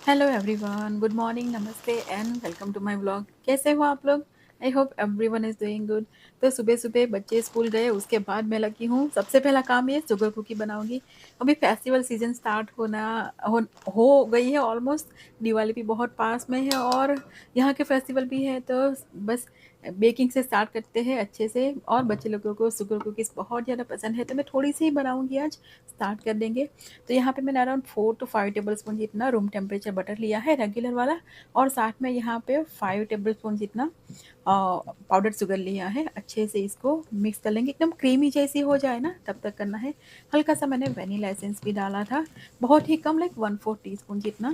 Hello everyone, good morning, नमस्ते and welcome to my vlog. कैसे हो आप लोग? I hope everyone is doing good. तो सुबह सुबह बच्चे स्कूल गए, उसके बाद मैं लगी हूँ। सबसे पहला काम ये शुगर कुकी बनाऊंगी। अभी फेस्टिवल सीजन स्टार्ट हो गई है ऑलमोस्ट। दिवाली भी बहुत पास में है और यहाँ के फेस्टिवल भी है, तो बस बेकिंग से स्टार्ट करते हैं अच्छे से। और बच्चे लोगों को शुगर कुकीज़ बहुत ज़्यादा पसंद है, तो मैं थोड़ी सी ही बनाऊँगी आज। स्टार्ट कर देंगे। तो यहाँ पे मैंने अराउंड 4 to 5 टेबल स्पून जितना रूम टेम्परेचर बटर लिया है, रेगुलर वाला। और साथ में यहाँ पे 5 टेबल स्पून जितना पाउडर शुगर लिया है। अच्छे से इसको मिक्स कर लेंगे, एकदम क्रीमी जैसी हो जाए ना तब तक करना है। हल्का सा मैंने वेनिला एसेंस भी डाला था, बहुत ही कम, लाइक 1/4 टीस्पून जितना।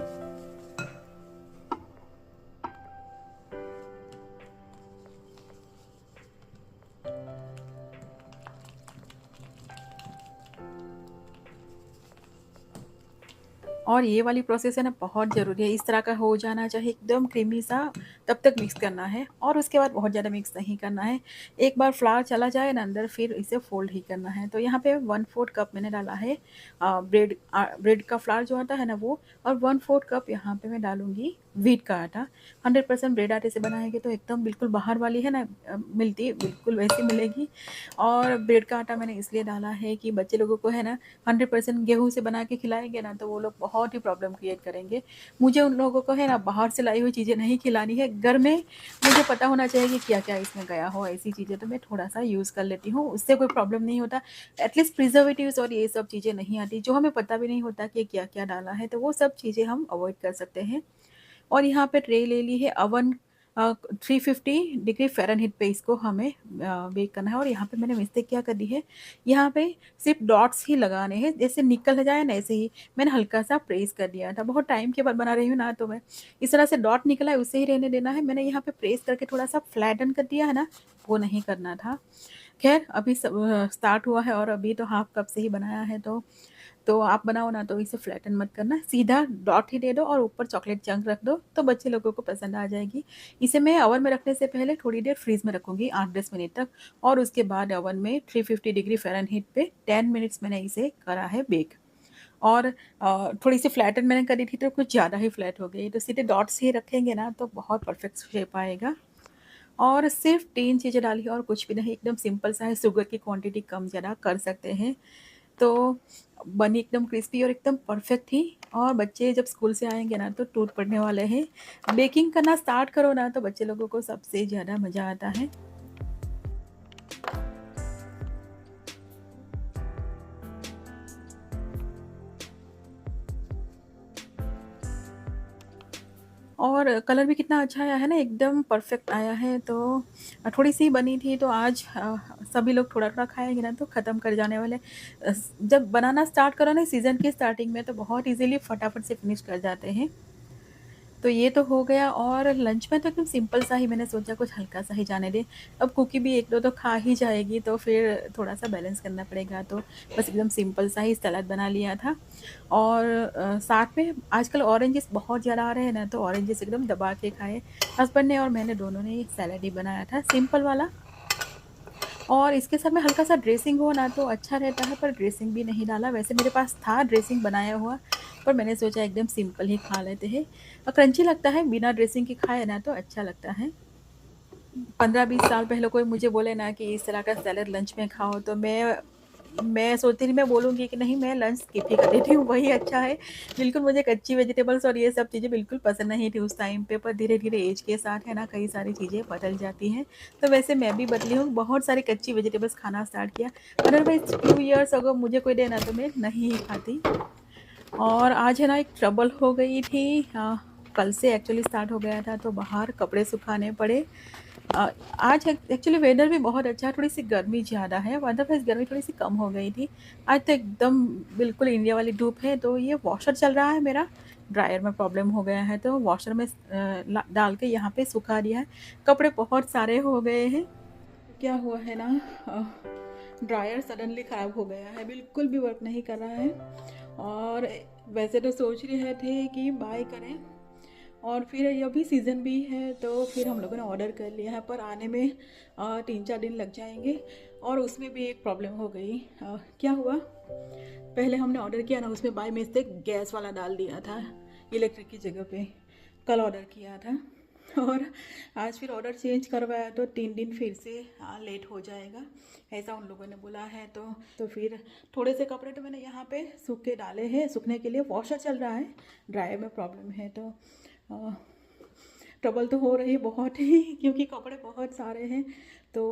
और ये वाली प्रोसेस है ना, बहुत ज़रूरी है। इस तरह का हो जाना चाहिए एकदम क्रीमी सा, तब तक मिक्स करना है। और उसके बाद बहुत ज़्यादा मिक्स नहीं करना है। एक बार फ्लावर चला जाए ना अंदर, फिर इसे फोल्ड ही करना है। तो यहाँ पे 1/4 कप मैंने डाला है ब्रेड का फ्लावर जो आता है ना वो। और 1/4 कप यहाँ पे मैं डालूंगी व्हीट का आटा। 100% ब्रेड आटे से बनाएंगे तो एकदम बिल्कुल बाहर वाली है ना मिलती, बिल्कुल वैसी मिलेगी। और ब्रेड का आटा मैंने इसलिए डाला है कि बच्चे लोगों को है ना 100% गेहूँ से बना के खिलाएंगे ना, तो वो लोग बहुत ही प्रॉब्लम क्रिएट करेंगे। मुझे उन लोगों को है ना बाहर से लाई हुई चीज़ें नहीं खिलानी है। घर में मुझे पता होना चाहिए कि क्या क्या इसमें गया हो, ऐसी चीज़ें तो मैं थोड़ा सा यूज़ कर लेती हूँ, उससे कोई प्रॉब्लम नहीं होता। एटलीस्ट प्रिजर्वेटिव्स और ये सब चीज़ें नहीं आती, जो हमें पता भी नहीं होता कि क्या क्या डाला है, तो वो सब चीज़ें हम अवॉइड कर सकते हैं। और यहाँ पे ट्रे ले ली है अवन। 350 डिग्री फ़ारेनहीट पे इसको हमें बेक करना है। और यहाँ पे मैंने मिस्टेक क्या कर दी है, यहाँ पे सिर्फ डॉट्स ही लगाने हैं, जैसे निकल जाए ना ऐसे ही मैंने हल्का सा प्रेस कर दिया था। बहुत टाइम के बाद बना रही हूँ ना, तो मैं इस तरह से डॉट निकला है उसे ही रहने देना है। मैंने यहाँ पे प्रेस करके थोड़ा सा फ्लैटन कर दिया है ना, वो नहीं करना था। खैर अभी स्टार्ट हुआ है और अभी तो हाफ कप से ही बनाया है, तो आप बनाओ ना तो इसे फ्लैटन मत करना, सीधा डॉट ही दे दो और ऊपर चॉकलेट चंक रख दो, तो बच्चे लोगों को पसंद आ जाएगी। इसे मैं ओवन में रखने से पहले थोड़ी देर फ्रीज में रखूंगी, 8-10 मिनट तक। और उसके बाद ओवन में 350 डिग्री फ़ारेनहीट पे 10 मिनट्स मैंने इसे करा है बेक। और थोड़ी सी फ्लैटन मैंने करी थी तो कुछ ज़्यादा ही फ्लैट हो गई, तो सीधे डॉट्स ही रखेंगे ना तो बहुत परफेक्ट शेप आएगा। और सिर्फ 3 चीज़ें डाली और कुछ भी नहीं, एकदम सिंपल सा है। शुगर की क्वांटिटी कम ज़्यादा कर सकते हैं। तो बनी एकदम क्रिस्पी और एकदम परफेक्ट थी। और बच्चे जब स्कूल से आएंगे ना तो टूट पड़ने वाले हैं। बेकिंग करना स्टार्ट करो ना तो बच्चे लोगों को सबसे ज़्यादा मज़ा आता है। और कलर भी कितना अच्छा आया है ना, एकदम परफेक्ट आया है। तो थोड़ी सी बनी थी, तो आज सभी लोग थोड़ा थोड़ा खाएंगे ना तो ख़त्म कर जाने वाले। जब बनाना स्टार्ट करो ना सीज़न की स्टार्टिंग में, तो बहुत इजीली फटाफट से फिनिश कर जाते हैं। तो ये तो हो गया। और लंच में तो एकदम सिंपल सा ही मैंने सोचा कुछ हल्का सा ही जाने दे। अब कुकी भी एक दो तो खा ही जाएगी, तो फिर थोड़ा सा बैलेंस करना पड़ेगा, तो बस एकदम सिंपल सा ही सलाद बना लिया था। और साथ में आजकल ऑरेंजेस बहुत ज़्यादा आ रहे हैं ना, तो ऑरेंजेस एकदम दबा के खाए हस्बैंड ने, और मैंने दोनों ने सैलड ही बनाया था सिंपल वाला। और इसके साथ में हल्का सा ड्रेसिंग हो ना तो अच्छा रहता है, पर ड्रेसिंग भी नहीं डाला। वैसे मेरे पास था ड्रेसिंग बनाया हुआ, पर मैंने सोचा एकदम सिंपल ही खा लेते हैं। और क्रंची लगता है, बिना ड्रेसिंग के खाए ना तो अच्छा लगता है। 15-20 साल पहले कोई मुझे बोले ना कि इस तरह का सैलड लंच में खाओ, तो मैं सोचती थी, मैं बोलूँगी कि नहीं, मैं लंच स्किप ही कर देती हूँ, वही अच्छा है। बिल्कुल मुझे कच्ची वेजिटेबल्स और ये सब चीज़ें बिल्कुल पसंद नहीं थी उस टाइम पे, पर धीरे-धीरे एज के साथ है ना कई सारी चीज़ें बदल जाती हैं। तो वैसे मैं भी बदली हूँ, बहुत सारी कच्ची वेजिटेबल्स खाना स्टार्ट किया। अदरवाइज़ 2 ईयर्स अगो मुझे कोई देना तो मैं नहीं ही खाती। और आज है ना एक ट्रबल हो गई थी। कल से एक्चुअली स्टार्ट हो गया था, तो बाहर कपड़े सुखाने पड़े। अ, आज एक्चुअली वेदर भी बहुत अच्छा है, थोड़ी-सी गर्मी ज़्यादा है, अदरवाइज़ गर्मी थोड़ी-सी कम हो गई थी। आज तो एकदम बिल्कुल इंडिया वाली धूप है। तो ये वॉशर चल रहा है मेरा, ड्रायर में प्रॉब्लम हो गया है, तो वॉशर में डाल के यहाँ पे सुखा दिया है। कपड़े बहुत सारे हो गए हैं। क्या हुआ है ना, ड्रायर सडनली ख़राब हो गया है, बिल्कुल भी वर्क नहीं कर रहा है। और वैसे तो सोच रहे थे कि बाय करें, और फिर ये भी सीज़न भी है, तो फिर हम लोगों ने ऑर्डर कर लिया है, पर आने में 3-4 दिन लग जाएंगे। और उसमें भी एक प्रॉब्लम हो गई। क्या हुआ, पहले हमने ऑर्डर किया ना, उसमें बाय मिस्टेक गैस वाला डाल दिया था। इलेक्ट्रिक की जगह पे कल ऑर्डर किया था। और आज फिर ऑर्डर चेंज करवाया तो 3 दिन फिर से लेट हो जाएगा, ऐसा उन लोगों ने बोला है। तो फिर थोड़े से कपड़े तो मैंने यहाँ पे सूख के डाले हैं, सूखने के लिए वॉशर चल रहा है, ड्रायर में प्रॉब्लम है। तो ट्रबल तो हो रही है बहुत ही, क्योंकि कपड़े बहुत सारे हैं। तो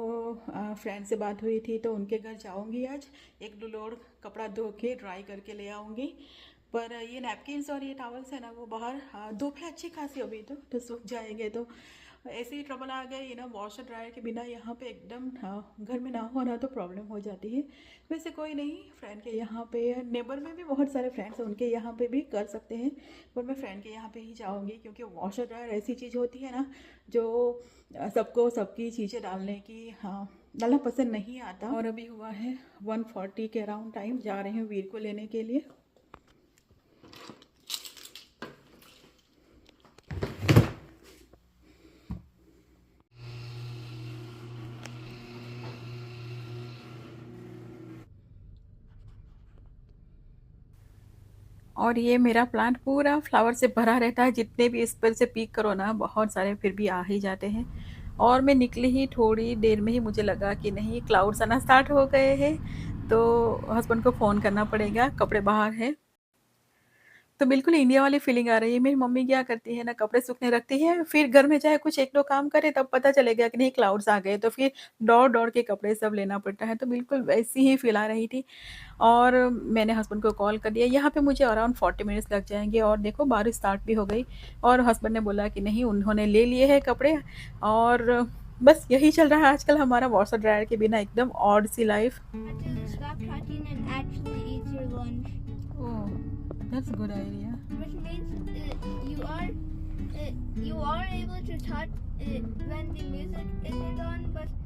फ्रेंड से बात हुई थी तो उनके घर जाऊंगी आज, 1-2 लोड कपड़ा धो के ड्राई करके ले आऊँगी। पर ये नैपकिन्स और ये टॉवल्स है ना, वो बाहर धूप है अच्छी खासी अभी तो सूख जाएंगे। तो ऐसे ही ट्रबल आ गई ना, वॉशर ड्रायर के बिना यहाँ पे एकदम घर में ना हो ना तो प्रॉब्लम हो जाती है। वैसे कोई नहीं, फ्रेंड के यहाँ पे, नेबर में भी बहुत सारे फ्रेंड्स हैं, उनके यहाँ पे भी कर सकते हैं। पर मैं फ्रेंड के यहाँ पे ही जाऊँगी, क्योंकि वॉशर ड्रायर ऐसी चीज़ होती है ना जो सबको सबकी चीज़ें डालने की डालना पसंद नहीं आता। और अभी हुआ है 1:40 के अराउंड टाइम, जा रही हूँ वीर को लेने के लिए। और ये मेरा प्लांट पूरा फ्लावर से भरा रहता है, जितने भी इस पर से पिक करो ना, बहुत सारे फिर भी आ ही जाते हैं। और मैं निकली ही थोड़ी देर में ही मुझे लगा कि नहीं, क्लाउड्स आना स्टार्ट हो गए हैं, तो हस्बैंड को फ़ोन करना पड़ेगा, कपड़े बाहर हैं। तो बिल्कुल इंडिया वाली फीलिंग आ रही है। मेरी मम्मी क्या करती है ना, कपड़े सूखने रखती है, फिर घर में चाहे कुछ 1-2 काम करे तब पता चलेगा कि नहीं क्लाउड्स आ गए, तो फिर दौड़-दौड़ के कपड़े सब लेना पड़ता है। तो बिल्कुल वैसी ही फील आ रही थी। और मैंने हस्बैंड को कॉल कर दिया, यहाँ पे मुझे अराउंड 40 मिनट्स लग जाएँगे। और देखो बारिश स्टार्ट भी हो गई, और हस्बैंड ने बोला कि नहीं, उन्होंने ले लिए हैं कपड़े। और बस यही चल रहा है आजकल हमारा, वॉशर ड्रायर के बिना एकदम ऑड सी लाइफ। Stop talking and actually eat your lunch. Oh, that's good idea. Which means you are able to talk when the music isn't on, but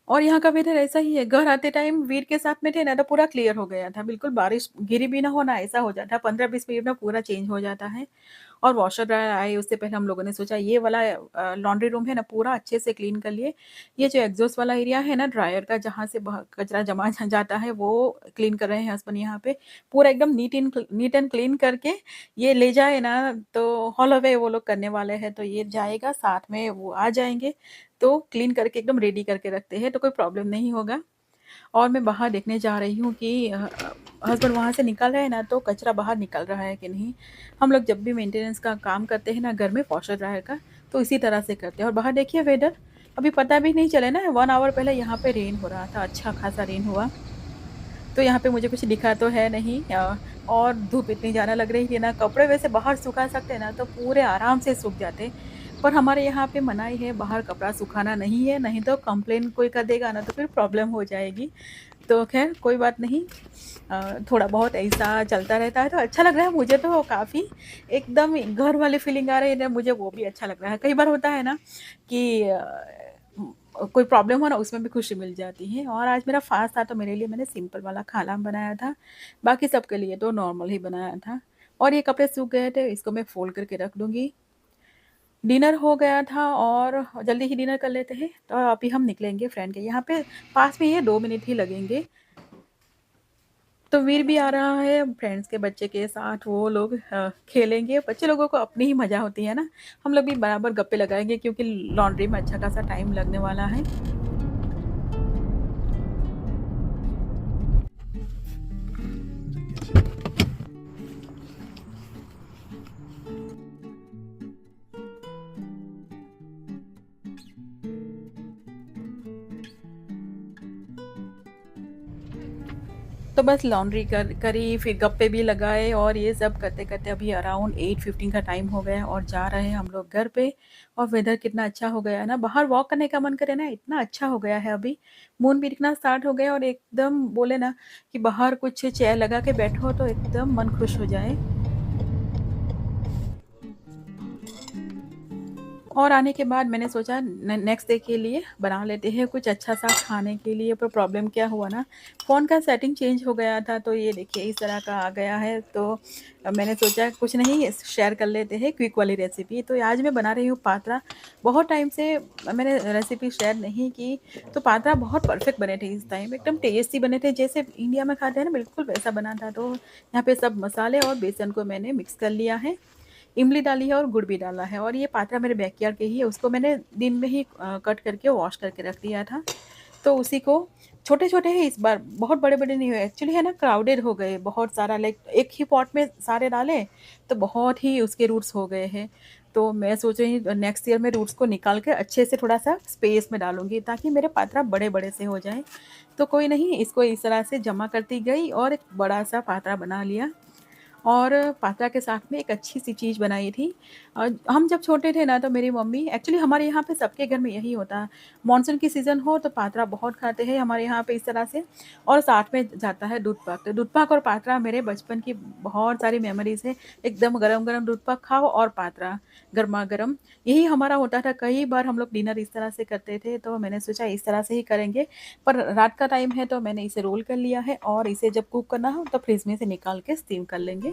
और यहाँ का वेदर ऐसा ही है, घर आते टाइम वीर के साथ में थे ना तो पूरा क्लियर हो गया था, बिल्कुल बारिश गिरी भी ना हो ना, ऐसा हो जाता है, 15-20 मिनट में पूरा चेंज हो जाता है। और वॉशर ड्रायर आए उससे पहले हम लोगों ने सोचा ये वाला लॉन्ड्री रूम है ना, पूरा अच्छे से क्लीन कर लिए। ये जो एग्जॉस्ट वाला एरिया है ना ड्रायर का, जहाँ से कचरा जमा जाता है, वो क्लीन कर रहे हैं हस्बैंड यहाँ पे, पूरा एकदम नीट एंड क्लीन करके ये ले जाए ना, तो हॉल अवे वो लोग करने वाले हैं। तो ये जाएगा साथ में, वो आ जाएंगे तो क्लीन करके एकदम रेडी करके रखते हैं, तो कोई प्रॉब्लम नहीं होगा। और मैं बाहर देखने जा रही हूँ कि हस्बैंड वहाँ से निकल रहे हैं ना, तो कचरा बाहर निकल रहा है कि नहीं। हम लोग जब भी मेंटेनेंस का काम करते हैं ना घर में, वॉशर ड्रायर का, तो इसी तरह से करते हैं। और बाहर देखिए वेदर, अभी पता भी नहीं चले ना, 1 आवर पहले यहाँ पे रेन हो रहा था, अच्छा खासा रेन हुआ। तो यहाँ पे मुझे कुछ दिखा तो है नहीं। और धूप इतनी ज़्यादा लग रही थी ना, कपड़े वैसे बाहर सुखा सकते ना तो पूरे आराम से सूख जाते, पर हमारे यहाँ पे मनाही है, बाहर कपड़ा सुखाना नहीं है, नहीं तो कंप्लेन कोई कर देगा ना तो फिर प्रॉब्लम हो जाएगी। तो खैर कोई बात नहीं, थोड़ा बहुत ऐसा चलता रहता है तो अच्छा लग रहा है मुझे, तो काफ़ी एकदम घर वाली फीलिंग आ रही है ना मुझे, वो भी अच्छा लग रहा है। कई बार होता है ना कि कोई प्रॉब्लम हो ना, उसमें भी खुशी मिल जाती है। और आज मेरा फास्ट था तो मेरे लिए मैंने सिंपल वाला खाना बनाया था, बाकी सबके लिए तो नॉर्मल ही बनाया था। और ये कपड़े सूख गए थे, इसको मैं फोल्ड करके रख दूँगी। डिनर हो गया था और जल्दी ही डिनर कर लेते हैं, तो अभी हम निकलेंगे फ्रेंड के यहाँ पे, पास में ही है, 2 मिनट ही लगेंगे। तो वीर भी आ रहा है फ्रेंड्स के बच्चे के साथ, वो लोग खेलेंगे। बच्चे लोगों को अपनी ही मज़ा होती है ना, हम लोग भी बराबर गप्पे लगाएंगे, क्योंकि लॉन्ड्री में अच्छा खासा टाइम लगने वाला है। तो बस लॉन्ड्री करी, फिर गप्पे भी लगाए, और ये सब करते करते अभी अराउंड 8:15 का टाइम हो गया है, और जा रहे हैं हम लोग घर पे। और वेदर कितना अच्छा हो गया है ना, बाहर वॉक करने का मन करे ना, इतना अच्छा हो गया है अभी। मून भी दिखना स्टार्ट हो गया, और एकदम बोले ना कि बाहर कुछ चेयर लगा के बैठो तो एकदम मन खुश हो जाए। और आने के बाद मैंने सोचा नेक्स्ट डे के लिए बना लेते हैं कुछ अच्छा सा खाने के लिए। पर प्रॉब्लम क्या हुआ ना, फ़ोन का सेटिंग चेंज हो गया था, तो ये देखिए इस तरह का आ गया है। तो मैंने सोचा कुछ नहीं, शेयर कर लेते हैं क्विक वाली रेसिपी। तो आज मैं बना रही हूँ पात्रा। बहुत टाइम से मैंने रेसिपी शेयर नहीं की, तो पात्रा बहुत परफेक्ट बने थे इस टाइम, एकदम टेस्टी बने थे जैसे इंडिया में खाते हैं ना, बिल्कुल वैसा बना था। तो यहाँ पे सब मसाले और बेसन को मैंने मिक्स कर लिया है, इमली डाली है और गुड़ भी डाला है। और ये पात्रा मेरे बैकयार्ड के ही है, उसको मैंने दिन में ही कट करके वॉश करके रख दिया था। तो उसी को छोटे-छोटे हैं इस बार, बहुत बड़े-बड़े नहीं हुए। एक्चुअली है ना, क्राउडेड हो गए बहुत सारा, लाइक एक ही पॉट में सारे डाले, तो बहुत ही उसके रूट्स हो गए हैं। तो मैं सोच रही हूँ नेक्स्ट ईयर में रूट्स को निकाल के अच्छे से थोड़ा-सा स्पेस में डालूँगी, ताकि मेरे पात्रा बड़े-बड़े से हो जाएँ। तो कोई नहीं, इसको इस तरह से जमा करती गई और एक बड़ा-सा पात्रा बना लिया। और पात्रा के साथ में एक अच्छी-सी चीज़ बनाई थी। हम जब छोटे थे ना, तो मेरी मम्मी, एक्चुअली हमारे यहाँ पे सबके घर में यही होता है, मानसून की सीज़न हो तो पात्रा बहुत खाते हैं हमारे यहाँ पे इस तरह से। और साथ में जाता है दूध पाक। तो दूध पाक और पात्रा मेरे बचपन की बहुत सारी मेमोरीज़ है। एकदम गरम-गरम दूध पाक खाओ और पात्रा गरमा-गरम, यही हमारा होता था। कई बार हम लोग डिनर इस तरह से करते थे, तो मैंने सोचा इस तरह से ही करेंगे। पर रात का टाइम है, तो मैंने इसे रोल कर लिया है, और इसे जब कुक करना हो तो फ्रिज में से निकाल के स्टीम कर लेंगे।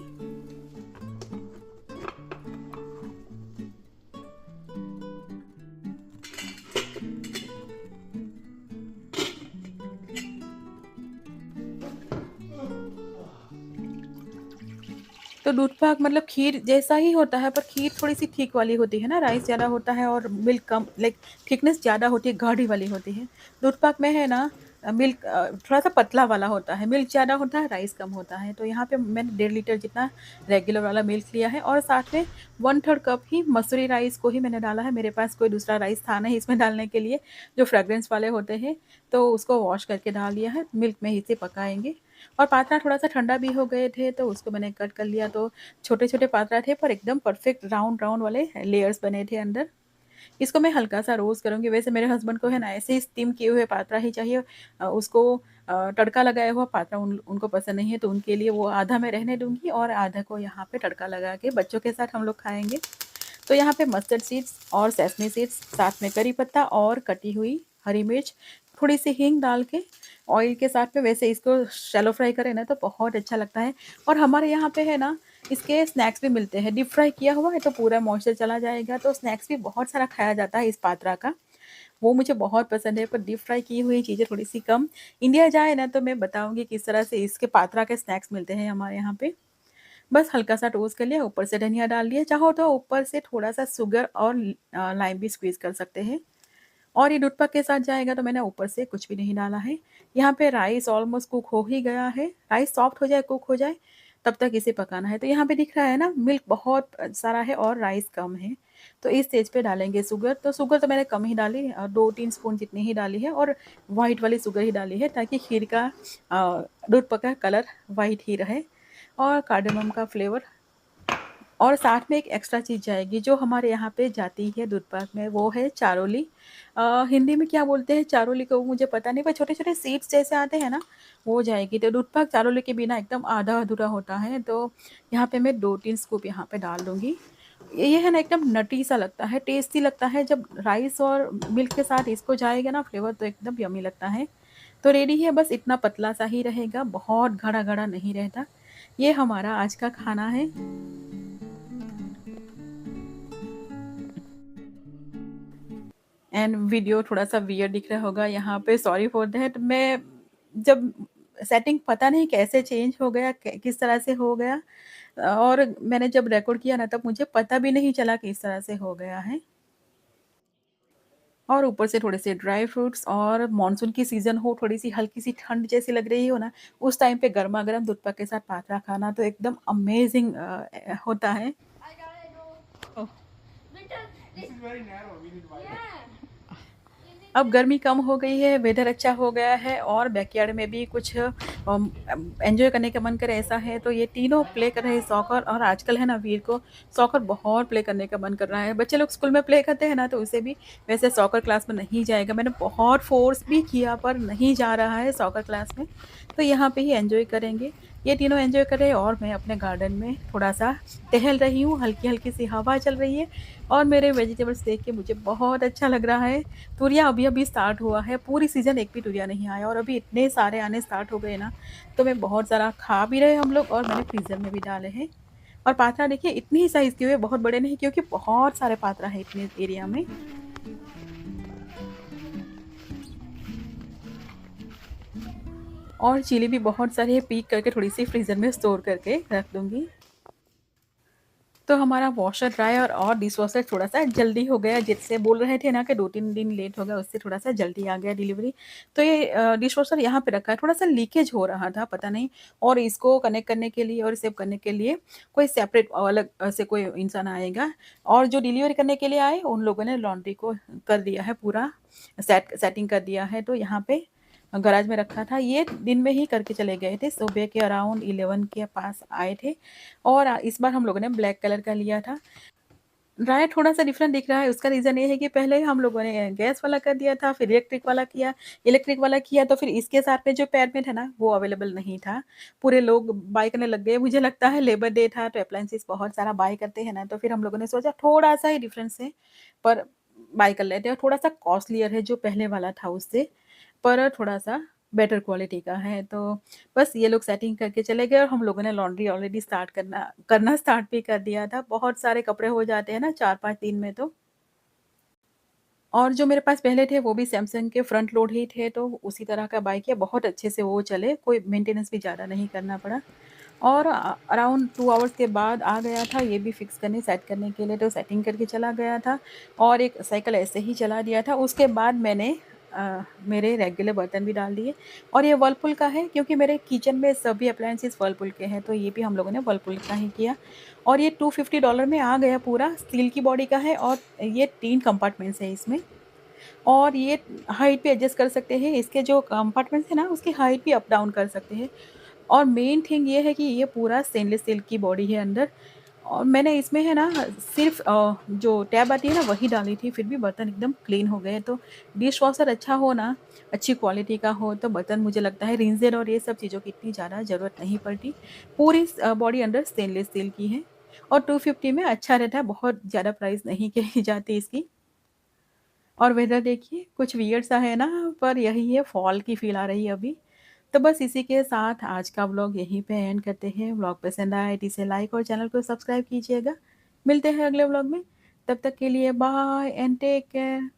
तो दूध पाक मतलब खीर जैसा ही होता है, पर खीर थोड़ी-सी थिक वाली होती है ना, राइस ज़्यादा होता है और मिल्क कम, लाइक थिकनेस ज़्यादा होती है, गाढ़ी वाली होती है। दूध पाक में है ना, मिल्क थोड़ा-सा पतला वाला होता है, मिल्क ज़्यादा होता है, राइस कम होता है। तो यहाँ पे मैंने 1.5 लीटर जितना रेगुलर वाला मिल्क लिया है, और साथ में 1/3 कप ही मसूरी राइस को ही मैंने डाला है। मेरे पास कोई दूसरा राइस था नहीं इसमें डालने के लिए, जो फ्रेग्रेंस वाले होते हैं, तो उसको वॉश करके डाल दिया है। मिल्क में ही इसे पकाएँगे। और पात्रा थोड़ा-सा ठंडा भी हो गए थे, तो उसको मैंने कट कर लिया। तो छोटे-छोटे पात्रा थे, पर एकदम परफेक्ट राउंड राउंड वाले लेयर्स बने थे अंदर। इसको मैं हल्का-सा रोस्ट करूँगी। वैसे मेरे हस्बैंड को है ना, ऐसे ही स्टीम किए हुए पात्रा ही चाहिए। उसको तड़का लगाया हुआ पात्रा उनको पसंद नहीं है, तो उनके लिए वो आधा मैं रहने दूँगी, और आधा को यहाँ पे तड़का लगा के बच्चों के साथ हम लोग खाएँगे। तो यहाँ पे मस्टर्ड सीड्स और सेसमी सीड्स, साथ में करी पत्ता और कटी हुई हरी मिर्च, थोड़ी-सी हींग डाल के ऑयल के साथ में, वैसे इसको शैलो फ्राई करें ना तो बहुत अच्छा लगता है। और हमारे यहाँ पे है ना, इसके स्नैक्स भी मिलते हैं। डीप फ्राई किया हुआ है तो पूरा मॉइस्चर चला जाएगा, तो स्नैक्स भी बहुत सारा खाया जाता है इस पात्रा का। वो मुझे बहुत पसंद है, पर डीप फ्राई की हुई चीज़ें थोड़ी-सी कम। इंडिया जाए ना, तो मैं बताऊँगी किस तरह से इसके पात्रा के स्नैक्स मिलते हैं हमारे यहाँ पे। बस हल्का-सा टोस्ट कर लिया, ऊपर से धनिया डाल दिया, चाहो तो ऊपर से थोड़ा-सा शुगर और लाइम भी स्क्वीज़ कर सकते हैं। और ये दूध पाक के साथ जाएगा, तो मैंने ऊपर से कुछ भी नहीं डाला है। यहाँ पे राइस ऑलमोस्ट कुक हो ही गया है, राइस सॉफ्ट हो जाए, कुक हो जाए, तब तक इसे पकाना है। तो यहाँ पे दिख रहा है ना, मिल्क बहुत सारा है और राइस कम है। तो इस स्टेज पे डालेंगे शुगर। तो शुगर तो मैंने कम ही डाली, 2-3 स्पून जितनी ही डाली है, और व्हाइट वाली शुगर ही डाली है, ताकि खीर का दूध पाक का कलर व्हाइट ही रहे, और कार्डेमम का फ्लेवर। और साथ में एक एक्स्ट्रा चीज़ जाएगी जो हमारे यहाँ पे जाती है दूध पाक में, वो है चारोली। हिंदी में क्या बोलते हैं चारोली को, मुझे पता नहीं, पर छोटे-छोटे सीड्स जैसे आते हैं ना, वो जाएगी। तो दूध पाक चारोली के बिना एकदम आधा-अधूरा होता है। तो यहाँ पे मैं 2-3 स्कूप यहाँ पे डाल दूँगी। ये है ना, एकदम नटी सा लगता है, टेस्टी लगता है। जब राइस और मिल्क के साथ इसको जाएगा ना फ्लेवर, तो एकदम यम्मी लगता है। तो रेडी है, बस इतना पतला सा ही रहेगा, बहुत गाढ़ा-गाढ़ा नहीं रहता। ये हमारा आज का खाना है। एंड वीडियो थोड़ा-सा वियर्ड दिख रहा होगा यहाँ पे, सॉरी फॉर दैट। मैं जब सेटिंग पता नहीं कैसे चेंज हो गया, किस तरह से हो गया, और मैंने जब रिकॉर्ड किया ना, तब मुझे पता भी नहीं चला कि इस तरह से हो गया है। और ऊपर से थोड़े से ड्राई फ्रूट्स, और मानसून की सीज़न हो, थोड़ी-सी हल्की-सी ठंड जैसी लग रही हो ना, उस टाइम पे गरमा-गरम दूध पाक के साथ पात्रा खाना तो एकदम अमेज़िंग होता है। I gotta go oh! because This is very narrow. We need wider. yeah. अब गर्मी कम हो गई है, वेदर अच्छा हो गया है, और बैकयार्ड में भी कुछ एन्जॉय करने का मन करे ऐसा है, तो ये तीनों प्ले कर रहे हैं सॉकर। और आजकल है ना, वीर को सॉकर बहुत प्ले करने का मन कर रहा है। बच्चे लोग स्कूल में प्ले करते हैं ना, तो उसे भी वैसे सॉकर क्लास में नहीं जाएगा। मैंने बहुत फ़ोर्स भी किया, पर नहीं जा रहा है सॉकर क्लास में। तो यहाँ पे ही एन्जॉय करेंगे। ये तीनों एन्जॉय कर रहे हैं और मैं अपने गार्डन में थोड़ा-सा टहल रही हूँ, हल्की-हल्की सी हवा चल रही है और मेरे वेजिटेबल्स देख के मुझे बहुत अच्छा लग रहा है। तुरिया अभी-अभी स्टार्ट हुआ है, पूरी सीज़न एक भी तुरिया नहीं आया और अभी इतने सारे आने स्टार्ट हो गए ना, तो मैं बहुत सारा खा भी रहे हम लोग और मैंने फ्रीज़र में भी डाले हैं। और पात्रा देखिए इतनी ही साइज़ के हुए, बहुत बड़े नहीं क्योंकि बहुत सारे पात्रा हैं इतने एरिया में। और चिली भी बहुत सारी है, पीक करके थोड़ी-सी फ्रीज़र में स्टोर करके रख दूँगी। तो हमारा वॉशर ड्रायर और डिशवॉशर थोड़ा-सा जल्दी हो गया, जिससे बोल रहे थे ना कि 2-3 दिन लेट हो गया, उससे थोड़ा-सा जल्दी आ गया डिलीवरी। तो ये डिशवॉशर यहाँ पे रखा है, थोड़ा-सा लीकेज हो रहा था, पता नहीं और इसको कनेक्ट करने के लिए और सेव करने के लिए कोई सेपरेट अलग से कोई इंसान आएगा और जो डिलीवरी करने के लिए आए, उन लोगों ने लॉन्ड्री को कर दिया है पूरा, सेटिंग कर दिया है। तो यहाँ पे गैराज में रखा था, ये दिन में ही करके चले गए थे, सुबह के अराउंड 11 के पास आए थे और इस बार हम लोगों ने ब्लैक कलर का लिया था। ड्रायर थोड़ा-सा डिफरेंट दिख रहा है, उसका रीज़न ये है कि पहले हम लोगों ने गैस वाला कर दिया था, फिर इलेक्ट्रिक वाला किया तो फिर इसके साथ में जो पैड में था ना, वो अवेलेबल नहीं था। पूरे लोग बाय करने लग गए, मुझे लगता है लेबर डे था तो अप्लायंसेस बहुत सारा बाय करते हैं ना, तो फिर हम लोगों ने सोचा थोड़ा-सा ही डिफरेंस है, पर बाय कर लेते हैं और थोड़ा-सा कॉस्टलियर है जो पहले वाला था उससे, पर थोड़ा-सा बेटर क्वालिटी का है। तो बस ये लोग सेटिंग करके चले गए और हम लोगों ने लॉन्ड्री ऑलरेडी स्टार्ट करना करना स्टार्ट भी कर दिया था। बहुत सारे कपड़े हो जाते हैं ना 4-5 दिन में तो। और जो मेरे पास पहले थे वो भी सैमसंग के फ्रंट लोड ही थे तो उसी तरह का बाय किया, बहुत अच्छे से वो चले, कोई मेंटेनेंस भी ज़्यादा नहीं करना पड़ा। और अराउंड 2 आवर्स के बाद आ गया था ये भी फिक्स करने सेट करने के लिए, तो सेटिंग करके चला गया था और एक साइकिल ऐसे ही चला दिया था। उसके बाद मैंने मेरे रेगुलर बर्तन भी डाल दिए और ये व्हर्लपूल का है क्योंकि मेरे किचन में सभी अप्लायंसेस व्हर्लपूल के हैं, तो ये भी हम लोगों ने व्हर्लपूल का ही किया और ये $250 में आ गया पूरा, स्टील की बॉडी का है और ये 3 कंपार्टमेंट्स हैं इसमें और ये हाइट भी एडजस्ट कर सकते हैं, इसके जो कंपार्टमेंट्स हैं ना उसकी हाइट भी अप डाउन कर सकते हैं। और मेन थिंग ये है कि ये पूरा स्टेनलेस स्टील की बॉडी है अंदर और मैंने इसमें है ना सिर्फ़ जो टैब आती है ना वही डाली थी, फिर भी बर्तन एकदम क्लीन हो गए। तो डिश वॉशर अच्छा हो ना, अच्छी क्वालिटी का हो तो बर्तन मुझे लगता है रिंजर और ये सब चीज़ों की इतनी ज़्यादा ज़रूरत नहीं पड़ती। पूरी बॉडी अंदर स्टेनलेस स्टील की है और 250 में अच्छा रहता है, बहुत ज़्यादा प्राइस नहीं कही जाती इसकी। और वेदर देखिए कुछ वियर्ड सा है ना, पर यही है, फॉल की फ़ील आ रही है अभी। तो बस इसी के साथ आज का व्लॉग यहीं पे एंड करते हैं। व्लॉग पसंद आए तो इसे लाइक और चैनल को सब्सक्राइब कीजिएगा। मिलते हैं अगले व्लॉग में। तब तक के लिए बाय एंड टेक केयर।